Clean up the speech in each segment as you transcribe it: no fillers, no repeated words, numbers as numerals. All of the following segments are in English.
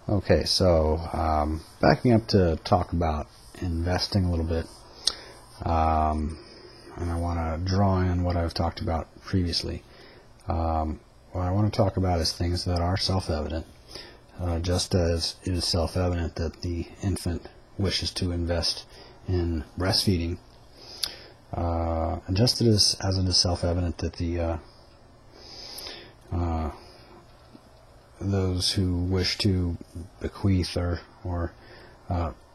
Okay, so backing up to talk about investing a little bit, and I want to draw in what I've talked about previously. What I want to talk about is things that are self-evident, just as it is self-evident that the infant wishes to invest in breastfeeding, and just as it is self-evident that the those who wish to bequeath or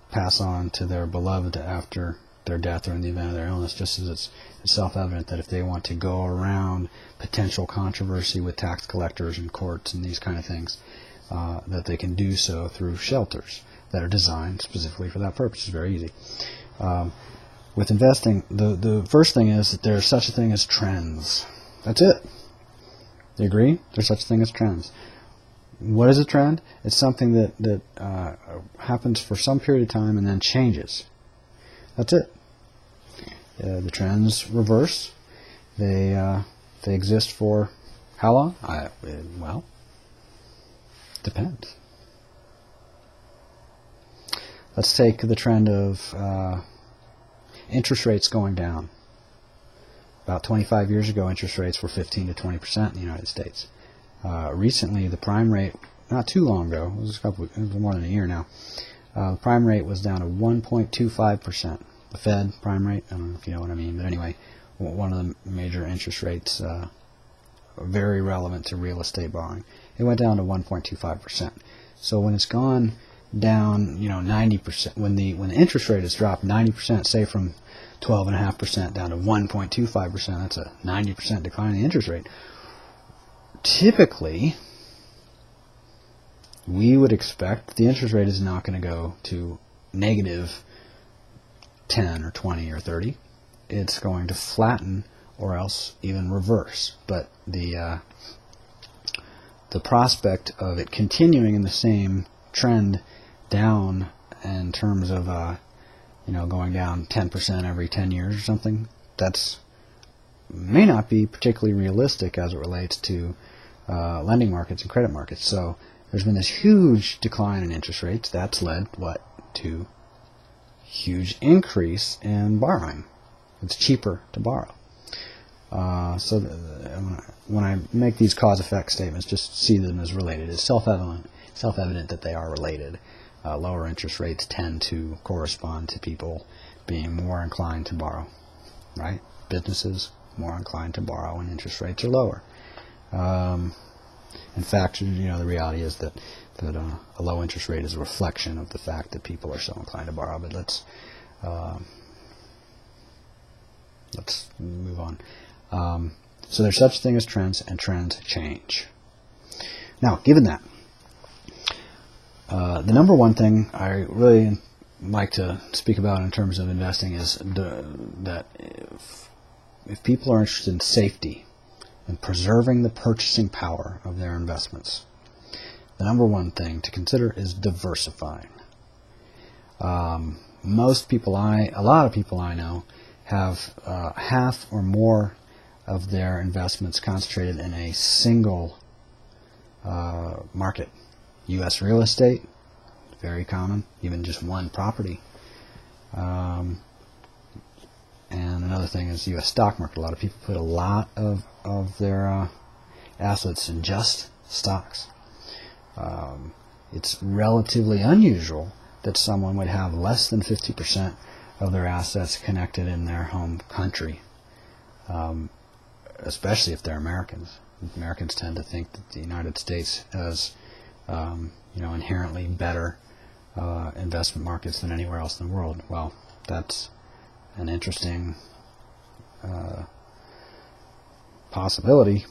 pass on to their beloved after their death or in the event of their illness, just as it's self-evident that if they want to go around potential controversy with tax collectors and courts and these kind of things, that they can do so through shelters that are designed specifically for that purpose. It's very easy. With investing, the first thing is that there's such a thing as trends. That's it. You agree? There's such a thing as trends. What is a trend? It's something that happens for some period of time and then changes. That's it. The trends reverse. They exist for how long? Well, depends. Let's take the trend of interest rates going down. About 25 years ago, interest rates were 15 to 20% in the United States. Recently, the prime rate, not too long ago, it was more than a year now, the prime rate was down to 1.25%. The Fed prime rate, I don't know if you know what I mean, but anyway, one of the major interest rates very relevant to real estate borrowing. It went down to 1.25%. So when it's gone down, 90%, when the interest rate has dropped 90%, say from 12.5% down to 1.25%, that's a 90% decline in the interest rate. Typically, we would expect the interest rate is not going to go to negative 10 or 20 or 30. It's going to flatten or else even reverse. But the prospect of it continuing in the same trend down in terms of going down 10% every 10 years or something, that's may not be particularly realistic as it relates to lending markets and credit markets. So there's been this huge decline in interest rates. That's led to huge increase in borrowing. It's cheaper to borrow. So when I make these cause-effect statements, just see them as related. It's self-evident that they are related. Lower interest rates tend to correspond to people being more inclined to borrow, right? Businesses more inclined to borrow when interest rates are lower. In fact, the reality is that a low interest rate is a reflection of the fact that people are so inclined to borrow. But let's move on. So there's such a thing as trends, and trends change. Now, given that, the number one thing I really like to speak about in terms of investing is that if people are interested in safety and preserving the purchasing power of their investments, the number one thing to consider is diversifying. A lot of people I know have half or more of their investments concentrated in a single market. U.S. real estate, very common, even just one property. And another thing is the U.S. stock market. A lot of people put a lot of their assets in just stocks. It's relatively unusual that someone would have less than 50% of their assets connected in their home country, especially if they're Americans. Americans tend to think that the United States has inherently better investment markets than anywhere else in the world. Well, that's an interesting possibility.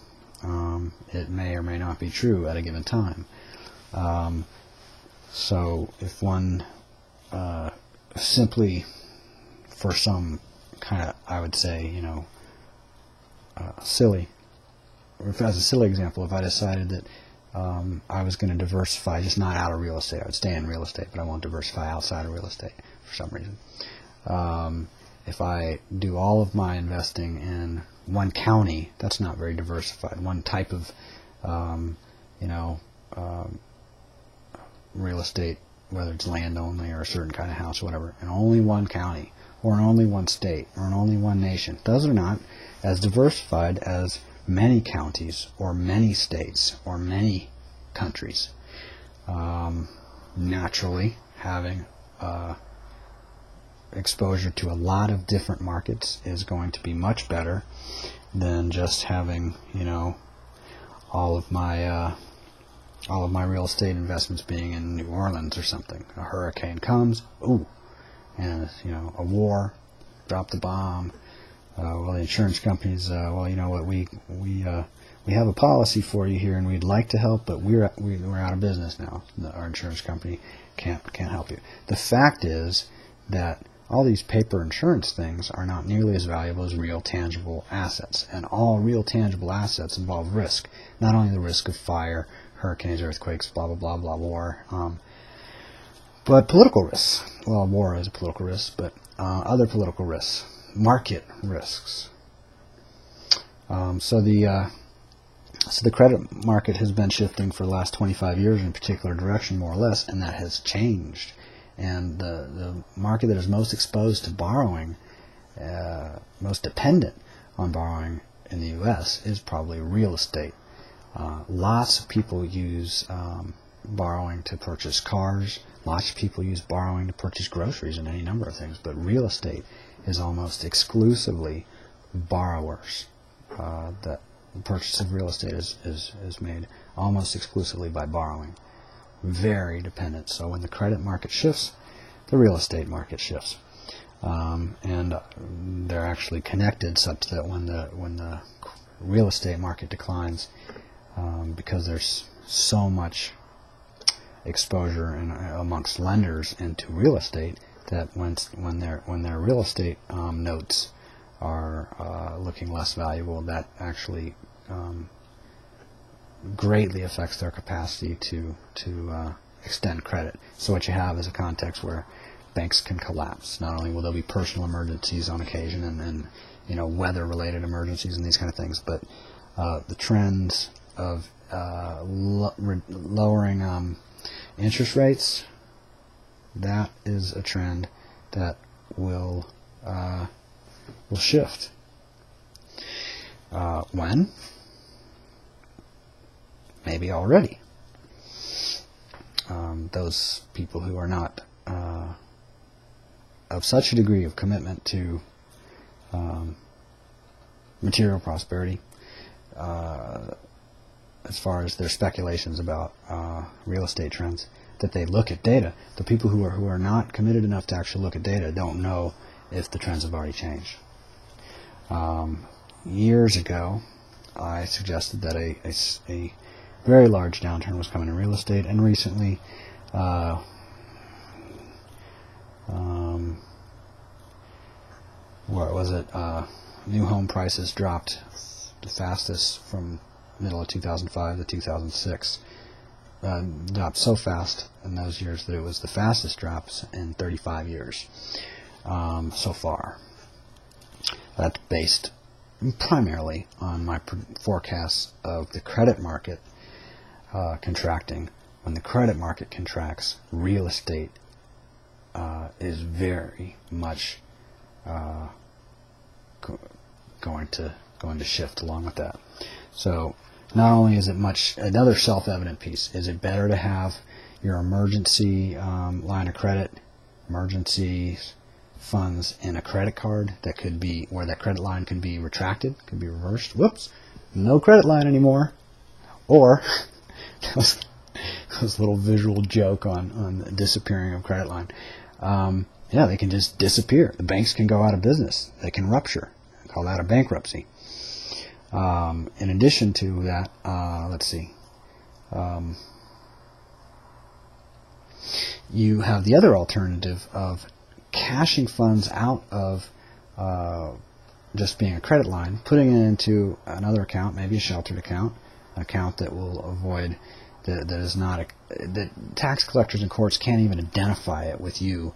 It may or may not be true at a given time. So if one simply, for some kind of, I would say, silly, or as a silly example, if I decided that I was going to diversify, just not out of real estate, I would stay in real estate, but I won't diversify outside of real estate for some reason. If I do all of my investing in one county, that's not very diversified. One type of, real estate, whether it's land only or a certain kind of house or whatever, in only one county or in only one state or in only one nation. Those are not as diversified as many counties or many states or many countries. Naturally, having exposure to a lot of different markets is going to be much better than just having, all of my real estate investments being in New Orleans or something. A hurricane comes, and a war, drop the bomb. Well, the insurance companies, well, you know what, we have a policy for you here, and we'd like to help, but we're out of business now. Our insurance company can't help you. The fact is that all these paper insurance things are not nearly as valuable as real tangible assets, and all real tangible assets involve risk. Not only the risk of fire, hurricanes, earthquakes, blah blah blah blah, war, but political risks. Well, war is a political risk, but other political risks, market risks. So the credit market has been shifting for the last 25 years in a particular direction, more or less, and that has changed. And the market that is most exposed to borrowing, most dependent on borrowing in the U.S. is probably real estate. Lots of people use borrowing to purchase cars. Lots of people use borrowing to purchase groceries and any number of things. But real estate is almost exclusively borrowers. The purchase of real estate is made almost exclusively by borrowing. Very dependent. So when the credit market shifts, the real estate market shifts, and they're actually connected, such that when the real estate market declines, because there's so much exposure amongst lenders into real estate, that when their real estate notes are looking less valuable, that actually greatly affects their capacity to extend credit. So what you have is a context where banks can collapse. Not only will there be personal emergencies on occasion and weather-related emergencies and these kind of things, but the trends of lowering interest rates, that is a trend that will shift. When? Maybe already. Those people who are not of such a degree of commitment to material prosperity, as far as their speculations about real estate trends, that they look at data. The people who are not committed enough to actually look at data don't know if the trends have already changed. Years ago, I suggested that a very large downturn was coming in real estate, and recently what was it? New home prices dropped the fastest from middle of 2005 to 2006. Dropped so fast in those years that it was the fastest drops in 35 years so far. That's based primarily on my forecasts of the credit market contracting. When the credit market contracts, real estate is very much going to shift along with that. So not only is it another self-evident piece, is it better to have your emergency line of credit, emergency funds in a credit card that could be, where that credit line can be retracted, can be reversed. Whoops, no credit line anymore. Or that was a little visual joke on the disappearing of credit line. Yeah, they can just disappear. The banks can go out of business. They can rupture. I call that a bankruptcy. In addition to that, let's see. You have the other alternative of cashing funds out of just being a credit line, putting it into another account, maybe a sheltered account, an account that will avoid, that is not, that tax collectors and courts can't even identify it with you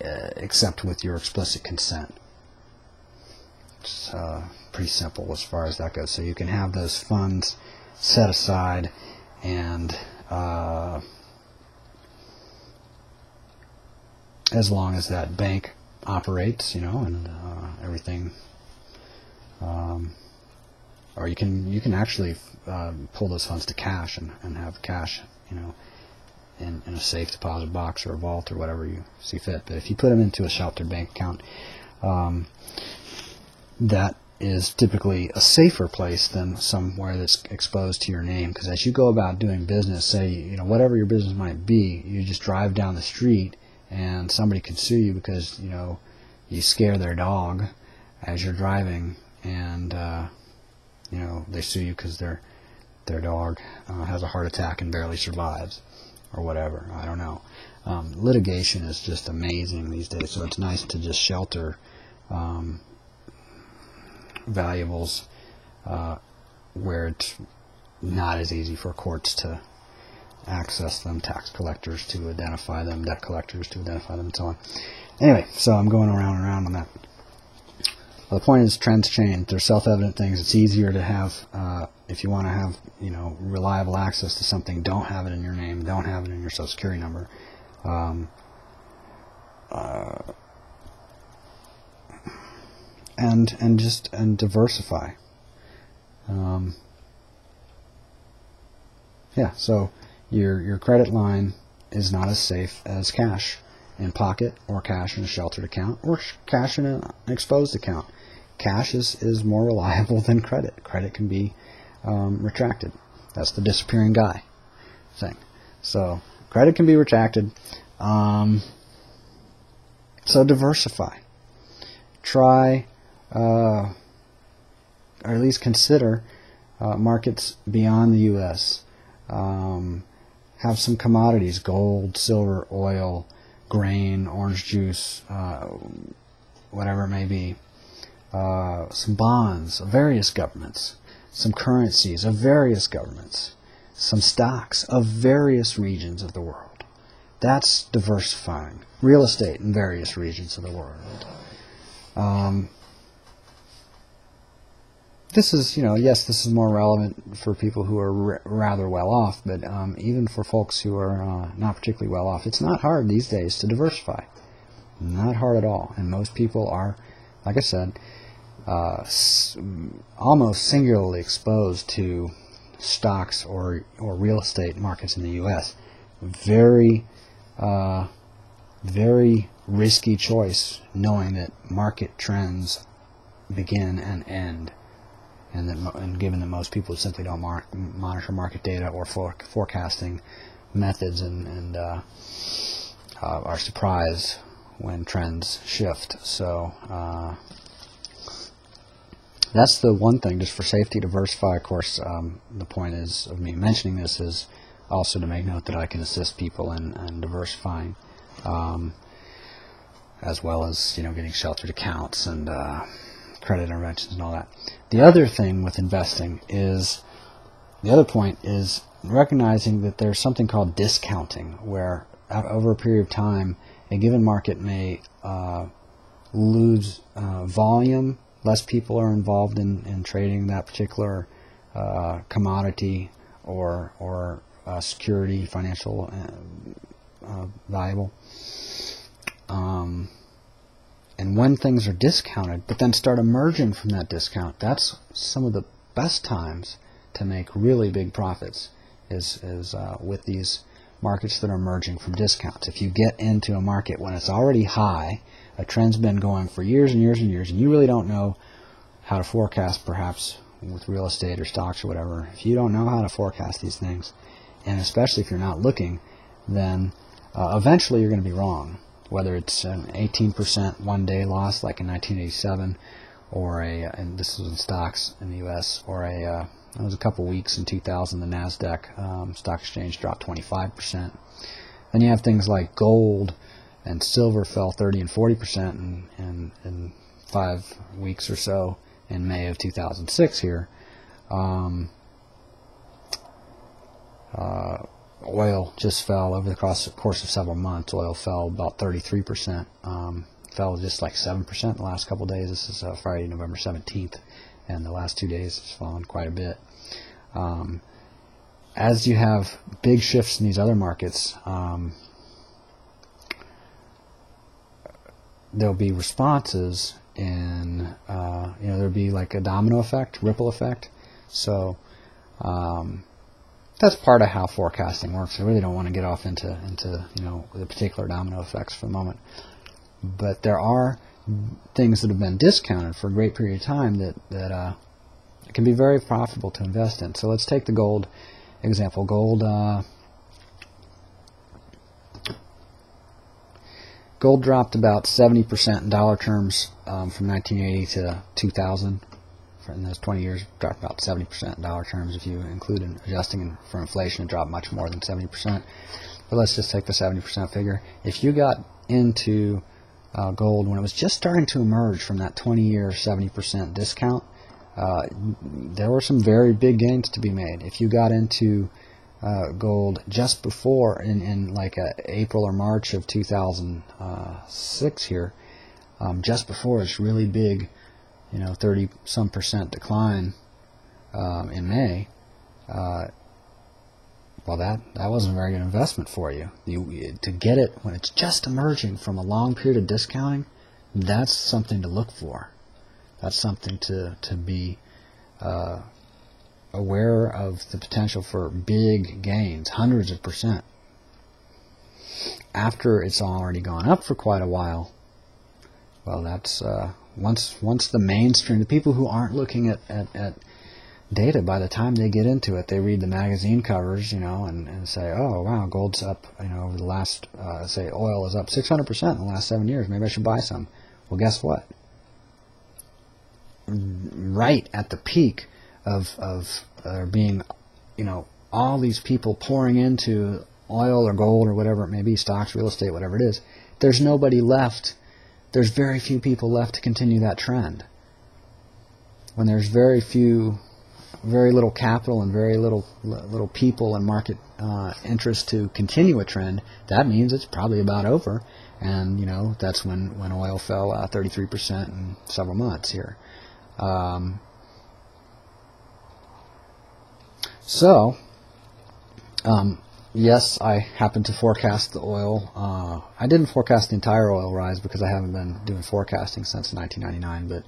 except with your explicit consent. It's pretty simple as far as that goes. So you can have those funds set aside and as long as that bank operates, and everything. Or you can actually pull those funds to cash and have cash, in a safe deposit box or a vault or whatever you see fit. But if you put them into a sheltered bank account, that is typically a safer place than somewhere that's exposed to your name. Because as you go about doing business, say, whatever your business might be, you just drive down the street and somebody could sue you because, you scare their dog as you're driving, and, they sue you because their dog has a heart attack and barely survives, or whatever. I don't know. Litigation is just amazing these days, so it's nice to just shelter valuables where it's not as easy for courts to access them, tax collectors to identify them, debt collectors to identify them, and so on. Anyway, so I'm going around and around on that. Well, the point is, trends change. They're self-evident things. It's easier to have, if you want to have, reliable access to something, don't have it in your name, don't have it in your Social Security number. And diversify. So your credit line is not as safe as cash in pocket, or cash in a sheltered account, or cash in an exposed account. Cash is more reliable than credit. Credit can be retracted. That's the disappearing guy thing. So credit can be retracted. So diversify. Try, or at least consider markets beyond the U.S. Have some commodities: gold, silver, oil, grain, orange juice, whatever it may be. Some bonds of various governments, some currencies of various governments, some stocks of various regions of the world. That's diversifying. Real estate in various regions of the world. This is, yes, this is more relevant for people who are rather well off, but even for folks who are not particularly well off, it's not hard these days to diversify. Not hard at all. And most people are, like I said, almost singularly exposed to stocks or real estate markets in the U.S. Very, very risky choice, knowing that market trends begin and end. And given that most people simply don't monitor market data or forecasting methods, and are surprised when trends shift. So that's the one thing, just for safety, diversify. Of course, the point is of me mentioning this is also to make note that I can assist people in diversifying, as well as getting sheltered accounts and credit interventions and all that. The other thing with investing is, the other point is recognizing that there's something called discounting, where over a period of time a given market may lose volume. Less people are involved in trading that particular commodity or security, financial valuable. And when things are discounted, but then start emerging from that discount, that's some of the best times to make really big profits, is with these markets that are emerging from discounts. If you get into a market when it's already high, a trend's been going for years and years and years, and you really don't know how to forecast, perhaps with real estate or stocks or whatever, if you don't know how to forecast these things, and especially if you're not looking, then eventually you're going to be wrong. Whether it's an 18% one-day loss like in 1987, or and this was in stocks in the U.S., or it was a couple weeks in 2000, the NASDAQ stock exchange dropped 25%. Then you have things like gold and silver fell 30 and 40% in 5 weeks or so in May of 2006 here. Oil just fell over the course of several months. Oil fell about 33%. Fell just like 7% in the last couple of days. This is Friday, November 17th, and the last 2 days it's fallen quite a bit. As you have big shifts in these other markets, there'll be responses, and there'll be like a domino effect, ripple effect. So that's part of how forecasting works. I really don't want to get off into the particular domino effects for the moment. But there are things that have been discounted for a great period of time that can be very profitable to invest in. So let's take the gold example. Gold dropped about 70% in dollar terms from 1980 to 2000. In those 20 years, dropped about 70% in dollar terms. If you include adjusting for inflation, it dropped much more than 70%. But let's just take the 70% figure. If you got into gold when it was just starting to emerge from that 20-year 70% discount, there were some very big gains to be made. If you got into gold just before, in like April or March of 2006 here, just before its really big 30-some% decline in May, well, that wasn't a very good investment for you. To get it when it's just emerging from a long period of discounting, that's something to look for. That's something to be aware of the potential for big gains, hundreds of percent. After it's already gone up for quite a while, well, that's once the mainstream, the people who aren't looking at data, by the time they get into it, they read the magazine covers, and say, oh, wow, gold's up, over the last, say oil is up 600% in the last 7 years. Maybe I should buy some. Well, guess what? Right at the peak of there being, all these people pouring into oil or gold or whatever it may be, stocks, real estate, whatever it is, there's nobody left. There's very few people left to continue that trend. When there's very little capital and very little people and market interest to continue a trend, that means it's probably about over. And that's when oil fell 33% in several months here. Yes, I happened to forecast the oil. I didn't forecast the entire oil rise because I haven't been doing forecasting since 1999, but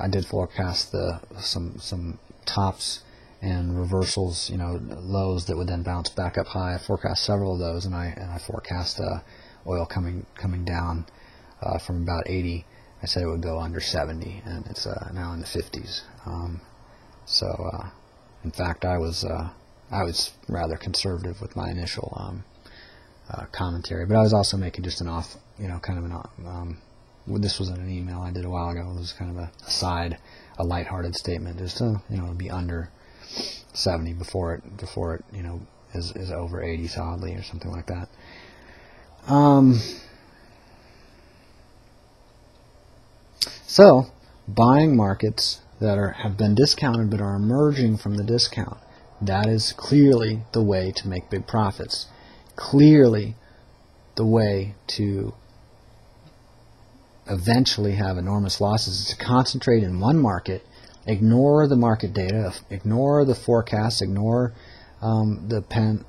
I did forecast some tops and reversals, lows that would then bounce back up high. I forecast several of those, and I forecast oil coming down from about 80. I said it would go under 70, and it's now in the 50s. In fact, I was rather conservative with my initial commentary, but I was also making just an off, kind of an this wasn't an email I did a while ago. It was kind of a side, a lighthearted statement, just to be under 70 before it is over 80 solidly or something like that. So buying markets that have been discounted but are emerging from the discount, that is clearly the way to make big profits. Clearly the way to eventually have enormous losses is to concentrate in one market, ignore the market data, ignore the forecasts, ignore the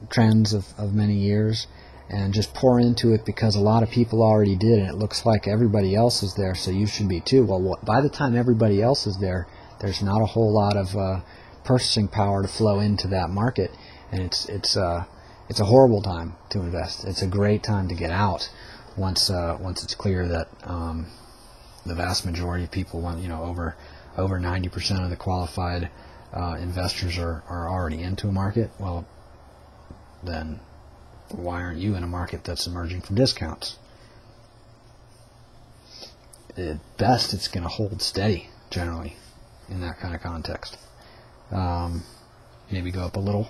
trends of many years, and just pour into it because a lot of people already did, and it looks like everybody else is there, so you should be too. Well, by the time everybody else is there, there's not a whole lot of purchasing power to flow into that market, and it's a horrible time to invest. It's a great time to get out once it's clear that the vast majority of people want, over 90% of the qualified investors are already into a market. Well, then why aren't you in a market that's emerging from discounts? At best, it's going to hold steady generally in that kind of context. Maybe go up a little,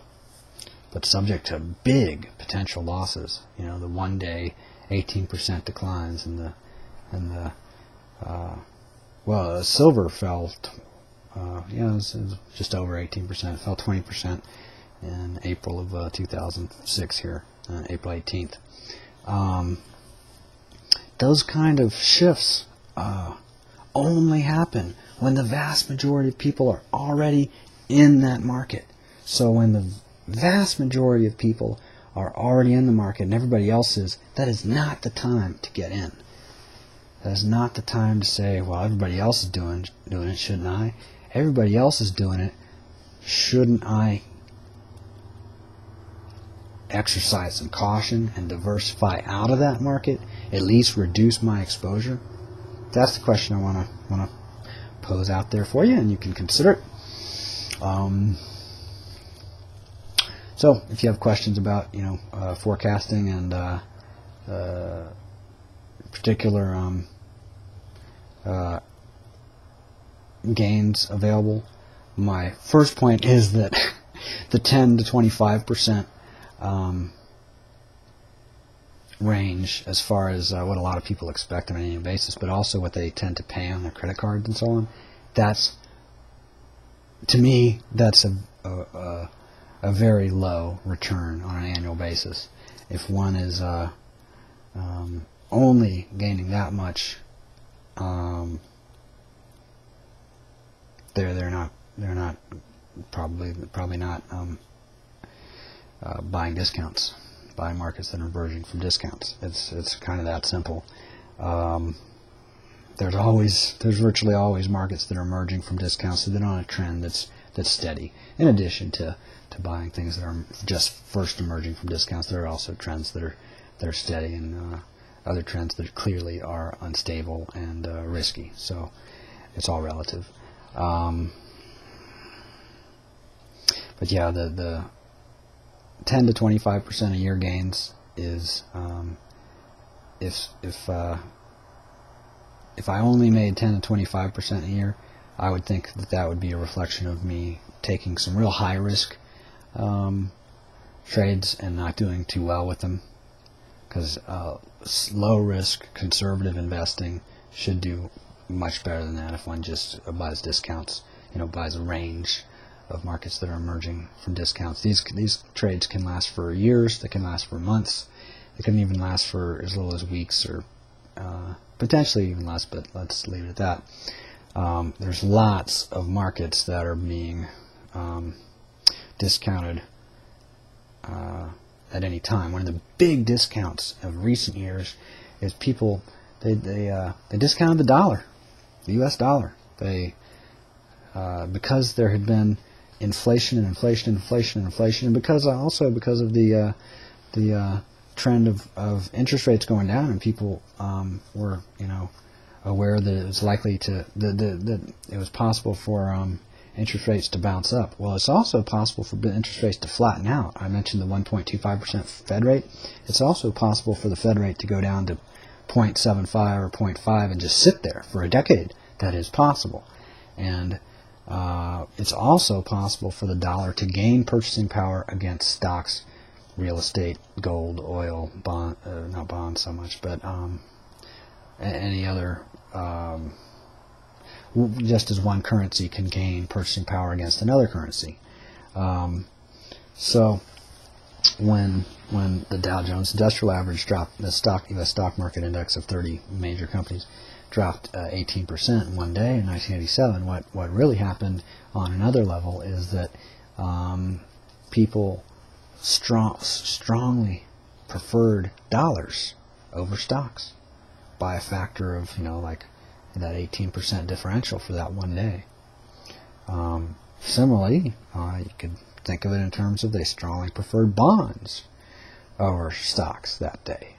but subject to big potential losses. The one-day 18% declines, and the silver fell. It was just over 18%. It fell 20% in April of 2006 here, April 18th. Those kind of shifts only happen when the vast majority of people are already in that market. So when the vast majority of people are already in the market and everybody else is, that is not the time to get in. That is not the time to say, well, everybody else is doing it, shouldn't I? Everybody else is doing it, shouldn't I exercise some caution and diversify out of that market, at least reduce my exposure? That's the question I want to pose out there for you, and you can consider it. So if you have questions about forecasting and particular gains available, my first point is that the 10 to 25% range, as far as what a lot of people expect on an annual basis, but also what they tend to pay on their credit cards and so on, to me, that's a very low return on an annual basis. If one is only gaining that much, they're not probably not buying discounts, buying markets that are emerging from discounts. It's kind of that simple. There's virtually always markets that are emerging from discounts, so they're on a trend that's steady. In addition to buying things that are just first emerging from discounts, there are also trends that are steady, and other trends that clearly are unstable and risky. So it's all relative. But yeah, the 10 to 25% a year gains is if I only made 10 to 25% a year, I would think that would be a reflection of me taking some real high risk trades and not doing too well with them, because low risk conservative investing should do much better than that if one just buys discounts, buys a range of markets that are emerging from discounts. These trades can last for years, they can last for months, they can even last for as little as weeks, or potentially even less, but let's leave it at that. There's lots of markets that are being discounted at any time. One of the big discounts of recent years is people they discounted the dollar, the U.S. dollar. They because there had been inflation, and because of the trend of interest rates going down, and people were aware that it was likely to that it was possible for interest rates to bounce up. Well, it's also possible for interest rates to flatten out. I mentioned the 1.25% Fed rate. It's also possible for the Fed rate to go down to 0.75 or 0.5 and just sit there for a decade. That is possible. And it's also possible for the dollar to gain purchasing power against stocks, real estate, gold, oil, bond, not bonds so much, but any other, just as one currency can gain purchasing power against another currency. So when the Dow Jones Industrial Average dropped, the U.S. stock market index of 30 major companies dropped 18% in one day in 1987, what really happened on another level is that people strongly preferred dollars over stocks by a factor of, like that 18% differential for that one day. Similarly, you could think of it in terms of they strongly preferred bonds over stocks that day.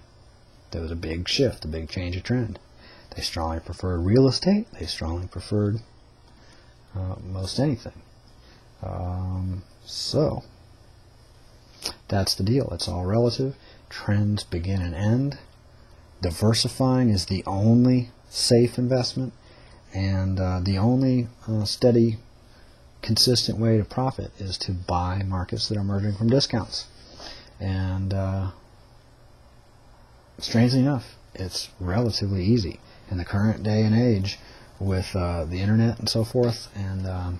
There was a big shift, a big change of trend. They strongly preferred real estate. They strongly preferred most anything. So that's the deal. It's all relative. Trends begin and end. Diversifying is the only safe investment, and the only steady, consistent way to profit is to buy markets that are emerging from discounts. And strangely enough, it's relatively easy in the current day and age with the internet and so forth, and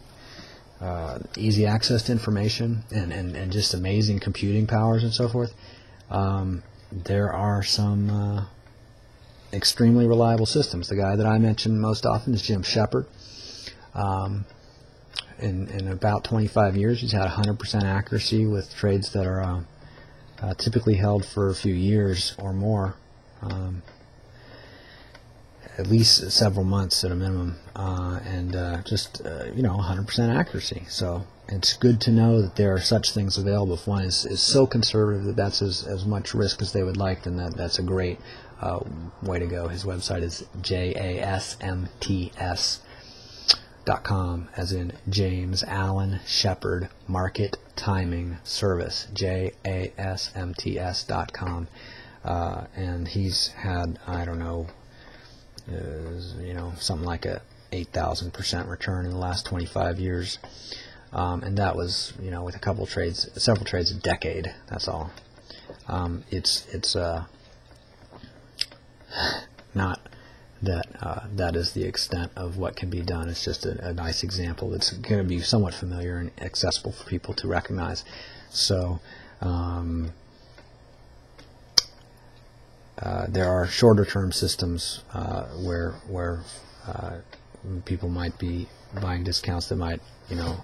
easy access to information, and just amazing computing powers and so forth. There are some extremely reliable systems. The guy that I mention most often is Jim Shepard. In about 25 years, he's had 100% accuracy with trades that are typically held for a few years or more, at least several months at a minimum, and just 100% accuracy. So it's good to know that there are such things available. If one is so conservative that that's as much risk as they would like, then that's a great way to go. His website is jasmts.com, as in James Allen Shepard Market Timing Service, jasmts.com. And he's had, I don't know, something like a 8,000% return in the last 25 years. And that was, with a couple trades, several trades a decade. That's all. It's not that that is the extent of what can be done. It's just a nice example that's going to be somewhat familiar and accessible for people to recognize. So there are shorter term systems where people might be buying discounts that might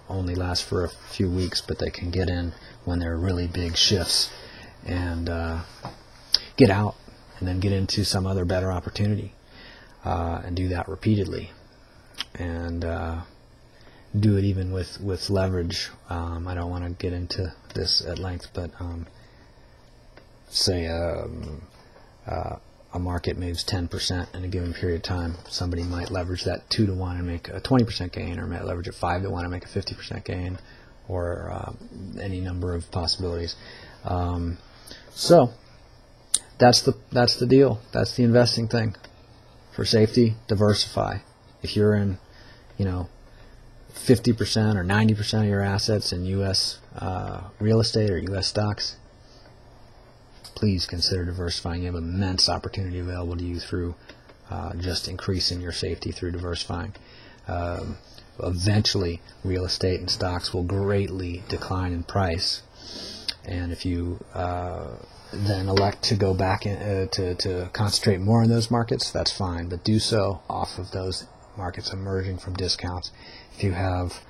only last for a few weeks, but they can get in when there are really big shifts and get out and then get into some other better opportunity, and do that repeatedly, and do it even with leverage. I don't want to get into this at length, but say a market moves 10% in a given period of time, somebody might leverage that 2 to 1 and make a 20% gain, or might leverage it 5 to 1 and make a 50% gain, or any number of possibilities. So that's the deal. That's the investing thing. For safety, diversify. If you're in 50% or 90% of your assets in U.S. Real estate or U.S. stocks, please consider diversifying. You have immense opportunity available to you through just increasing your safety through diversifying. Eventually, real estate and stocks will greatly decline in price, and if you then elect to go back to concentrate more on those markets, that's fine, but do so off of those markets emerging from discounts. If you have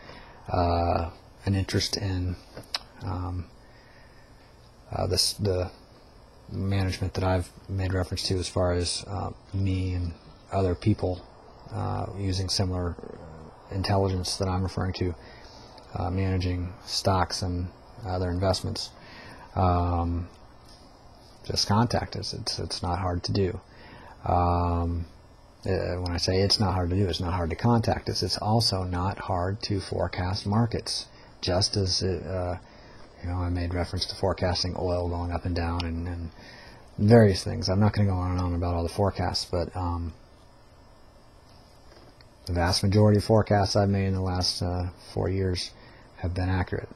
an interest in the management that I've made reference to, as far as me and other people using similar intelligence that I'm referring to, managing stocks and other investments, just contact us. It's not hard to do. When I say it's not hard to do, it's not hard to contact us. It's also not hard to forecast markets, just as I made reference to forecasting oil going up and down and various things. I'm not going to go on and on about all the forecasts, but the vast majority of forecasts I've made in the last 4 years have been accurate.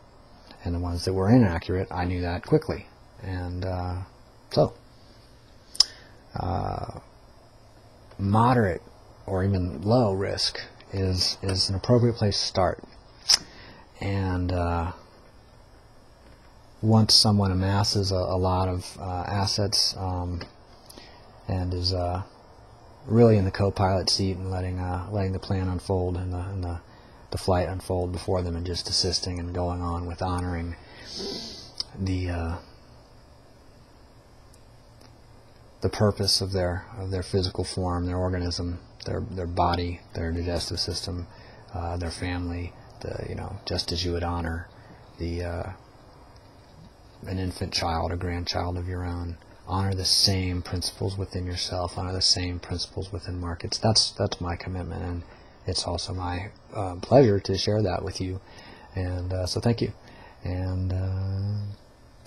And the ones that were inaccurate, I knew that quickly. And so moderate or even low risk is an appropriate place to start. And once someone amasses a lot of assets and is really in the co-pilot seat and letting the plan unfold and the flight unfold before them, and just assisting and going on with honoring the purpose of their physical form, their organism, their body, their digestive system, their family, just as you would honor an infant child, a grandchild of your own. Honor the same principles within yourself. Honor the same principles within markets. That's my commitment, and it's also my pleasure to share that with you. And so thank you, and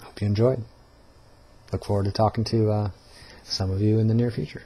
hope you enjoyed. Look forward to talking to some of you in the near future.